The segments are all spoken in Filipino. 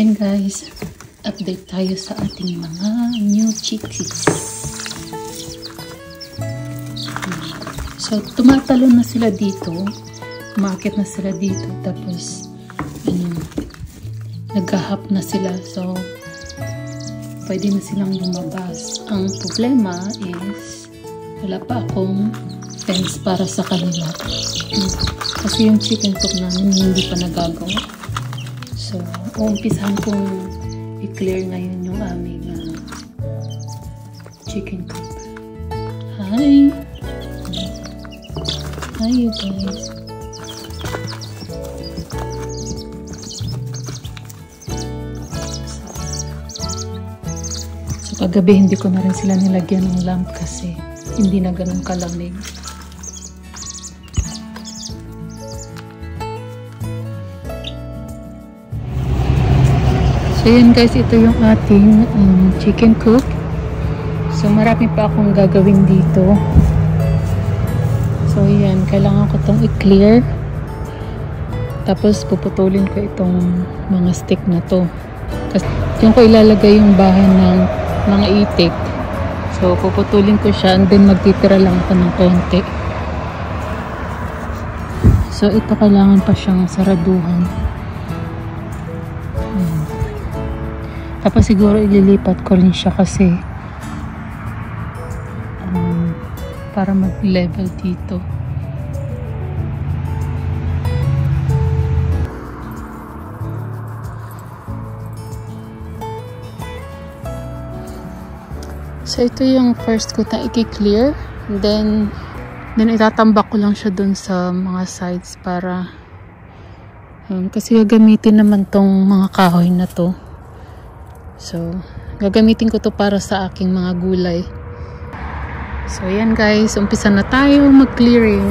Ayan guys, update tayo sa ating mga new chickies. So, tumatalon na sila dito. Umaakit na sila dito. Tapos, naghahap na sila. So, pwede na silang lumabas. Ang problema is, wala pa akong fence para sa kanila. Kasi yung chicken coop namin hindi pa nagagawa. So, umpisahan kong i-clear ngayon yung aming chicken coop. Hi! Hi you guys! So, kagabi hindi ko na rin sila nilagyan ng lamp kasi hindi na ganun kalamig. So yun guys, ito yung ating chicken coop. So marami pa akong gagawin dito. So yan, kailangan ko itong i-clear. Tapos puputulin ko itong mga stick na to. Kasi yung ko ilalagay yung bahay ng mga itik. So puputulin ko siya and then magtitira lang ako ng konti. So ito kailangan pa siyang saraduhan. Tapos siguro ililipat ko rin siya kasi para mag-level dito. So ito yung first ko na i-clear. Then itatambak ko lang siya dun sa mga sides para kasi gagamitin naman tong mga kahoy na to. So, gagamitin ko to para sa aking mga gulay. So, ayan guys. Umpisa na tayo mag-clearing.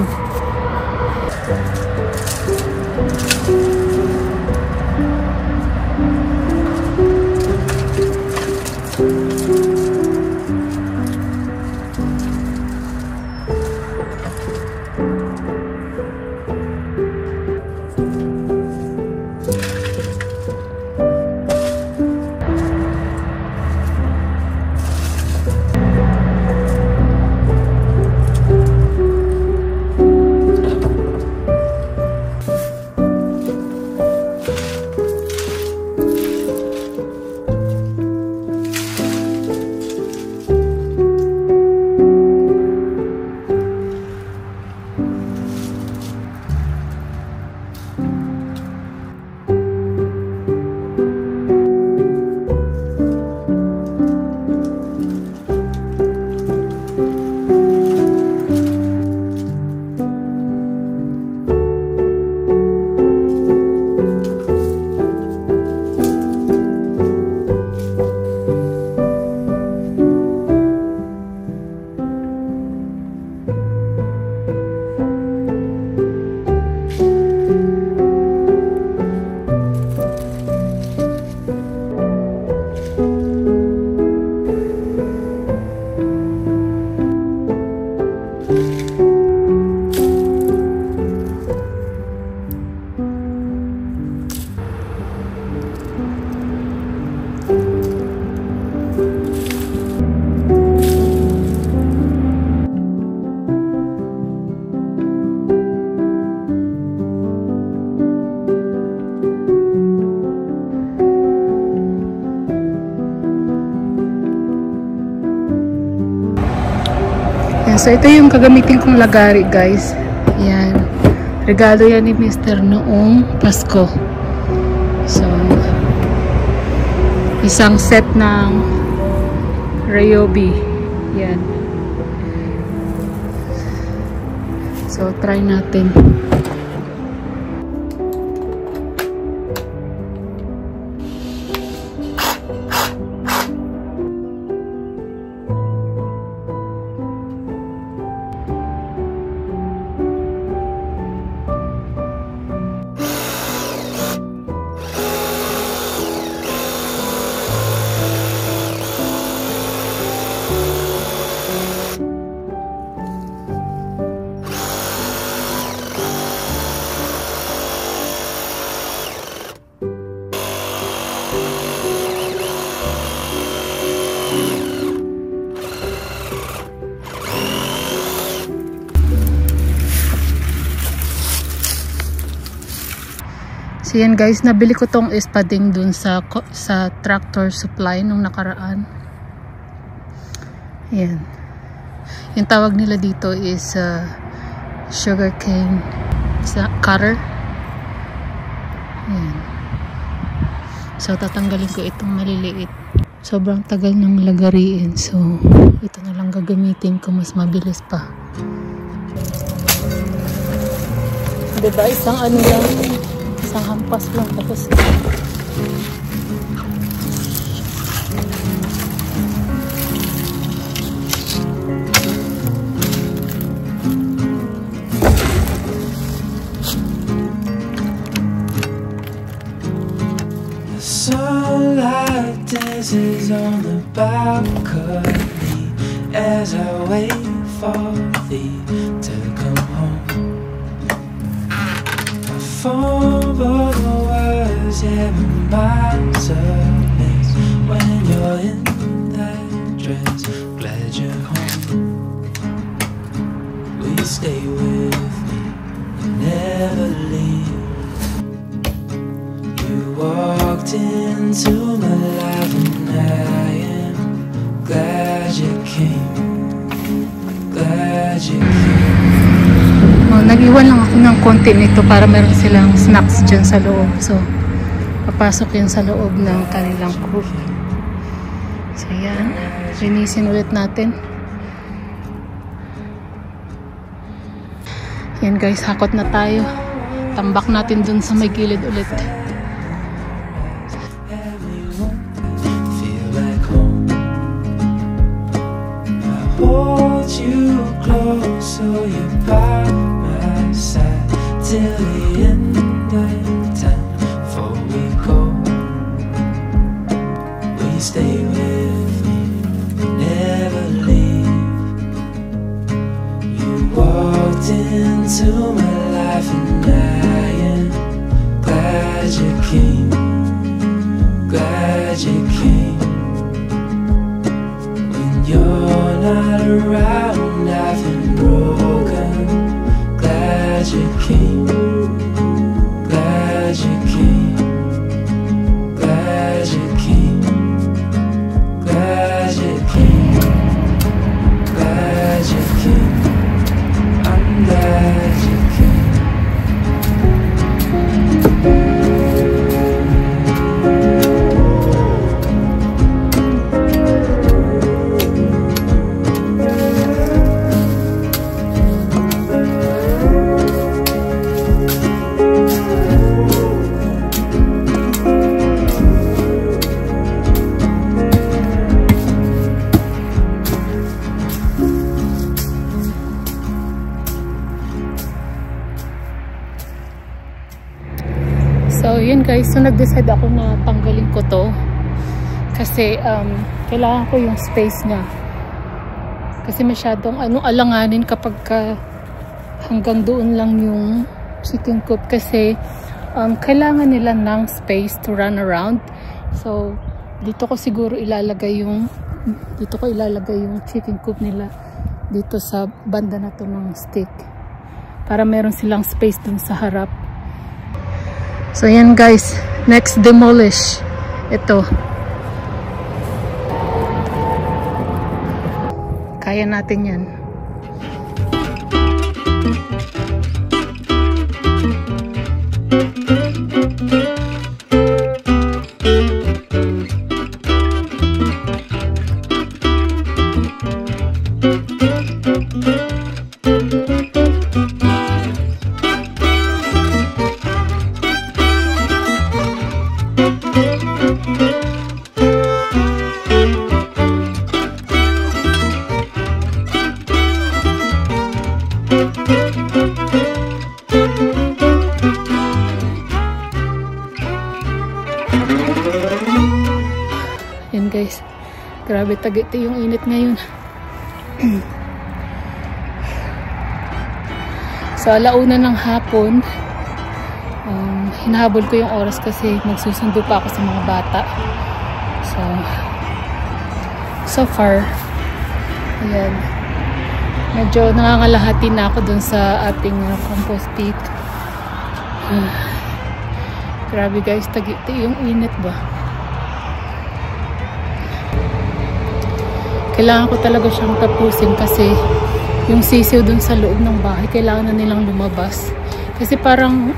So, ito yung gagamitin kong lagari, guys. Yan. Regalo yan ni Mr. noong Pasko. So, isang set ng Ryobi. Yan. So, try natin. So yan guys, nabili ko tong espading dun sa Tractor Supply nung nakaraan. Yan. Yung tawag nila dito is sugarcane cutter. Yan. So tatanggalin ko itong maliliit. Sobrang tagal ng lagariin. So ito na lang gagamitin ko, mas mabilis pa. Diba? Isang ano lang, isang hampas lang tapos sunlight dances on the balcony as I wait for thee to come home. I fumble the words every miles away when you're in that dress. Glad you're home. Will you stay with me and never leave? You walked into my life and I am glad you came. Glad you came. Nag-iwan lang ako ng konti nito para meron silang snacks dyan sa loob. So, papasok yun sa loob ng kanilang coop. So, yan. Linisin ulit natin. Yan guys, hakot na tayo. Tambak natin dun sa may gilid ulit. Hold you close so you're by my side till the end of time. Before we go, will you stay with me, never leave? You walked into my life and I am glad you came. Glad you came. You're not around, I've been broken. Glad you came. Glad you came. Glad you came. Glad you came. Glad you came. I'm glad you came. So, yun guys. So, nag-decide ako na tanggalin ko to. Kasi, kailangan ko yung space niya. Kasi masyadong, alanganin kapag hanggang doon lang yung chicken coop. Kasi, kailangan nila ng space to run around. So, dito ko siguro ilalagay yung chicken coop nila. Dito sa banda na to ng stick. Para meron silang space dun sa harap. So, yan guys. Next, demolish. Ito. Kaya natin yan. Yan guys, grabe tagiti yung init ngayon. So, alauna ng hapon, hinahabol ko yung oras kasi magsusundo pa ako sa mga bata. So far, ayan, medyo nangangalahati na ako dun sa ating compost pit. Grabe guys, tagiti yung init ba? Kailangan ko talaga siyang tapusin kasi yung sisiw dun sa loob ng bahay, kailangan na nilang lumabas. Kasi parang,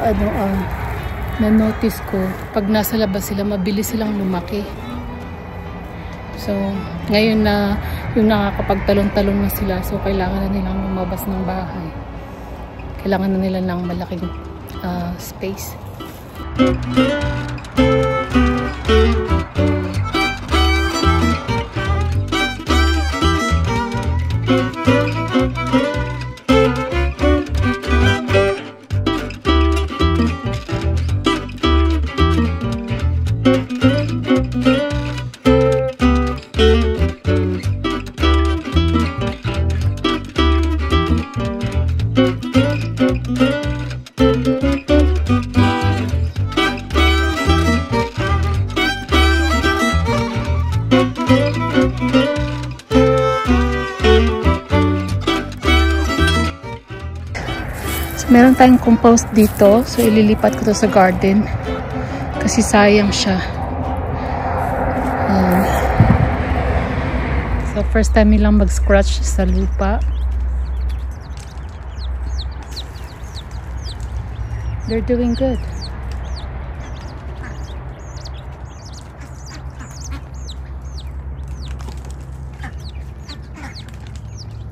na-notice ko, pag nasa labas sila, mabilis silang lumaki. So, ngayon na yung nakakapagtalon-talon na sila, so kailangan na nilang lumabas ng bahay. Kailangan na nila ng malaking space. Meron tayong compost dito. So, ililipat ko to sa garden. Kasi sayang siya. So, first time nilang mag-scratch sa lupa. They're doing good.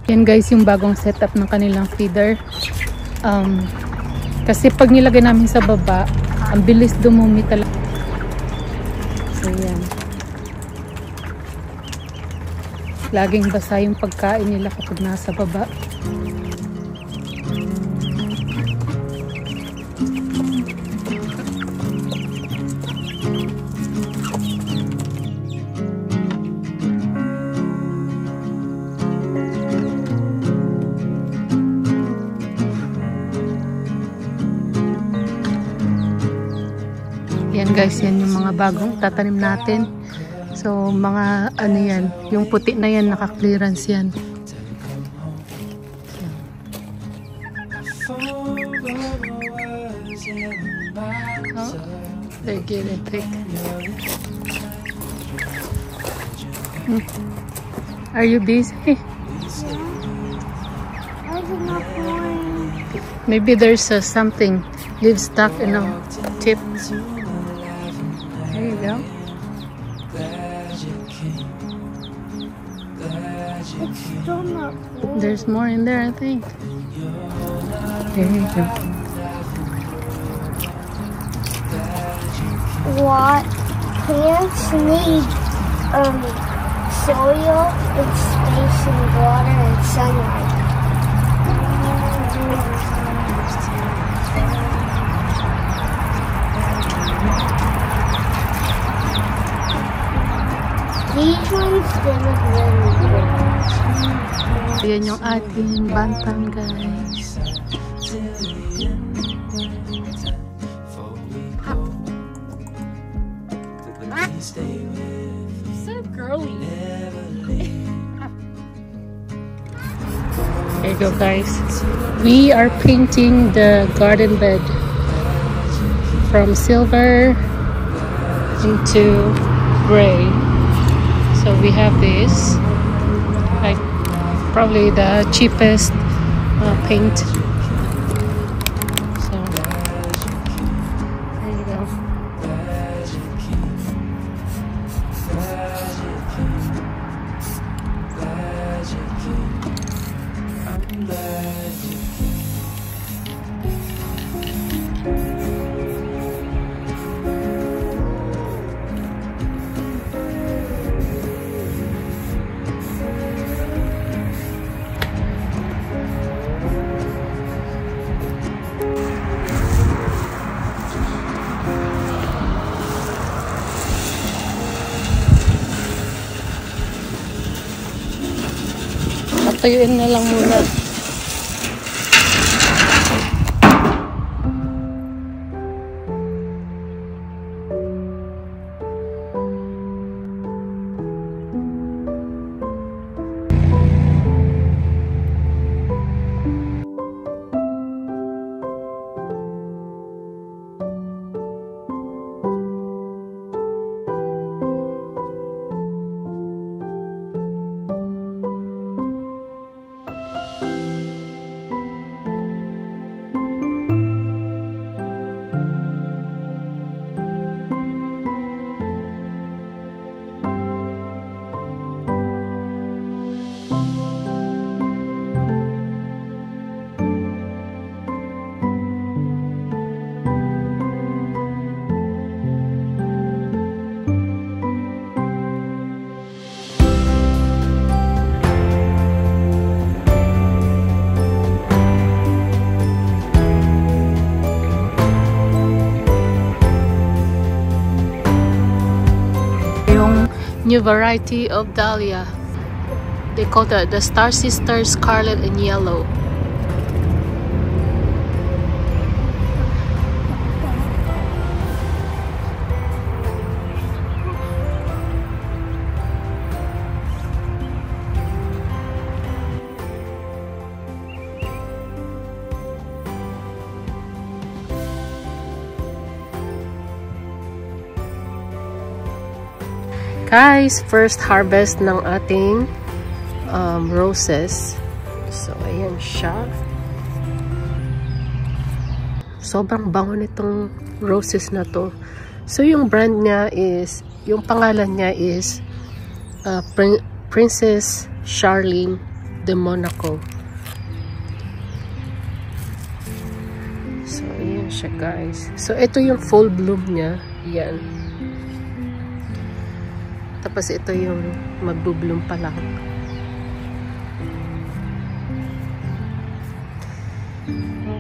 Yan guys, yung bagong setup ng kanilang feeder. Kasi pag nilagay namin sa baba, ang bilis dumumi talaga. So yan. Laging basa yung pagkain nila kapag nasa baba. Yan guys, yan yung mga bagong tatanim natin. So mga ano yan, yung puti na yan, naka-clearance yan. Oh, they're getting thick. Are you busy? Maybe there's something leaves stuck in a tip. There you go. It's still not full. There's more in there, I think. There you go. What plants need soil and space and water and sunlight. These ones didn't really grow. Yan yung ating bantam, guys. So girly. There you go, guys. We are painting the garden bed from silver into gray. So we have this, like probably the cheapest paint. So there you go. Patuyuin na lang muna. new variety of dahlia. They call the Star Sisters Scarlet and Yellow. Guys, first harvest ng ating roses. So, ayan siya. Sobrang bango nitong roses na to. So, yung brand niya is, yung pangalan niya is Princess Charlene de Monaco. So, ayan siya guys. So, ito yung full bloom niya. Yan. Tapos ito yung magbo-bloom pa lang.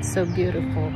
So beautiful.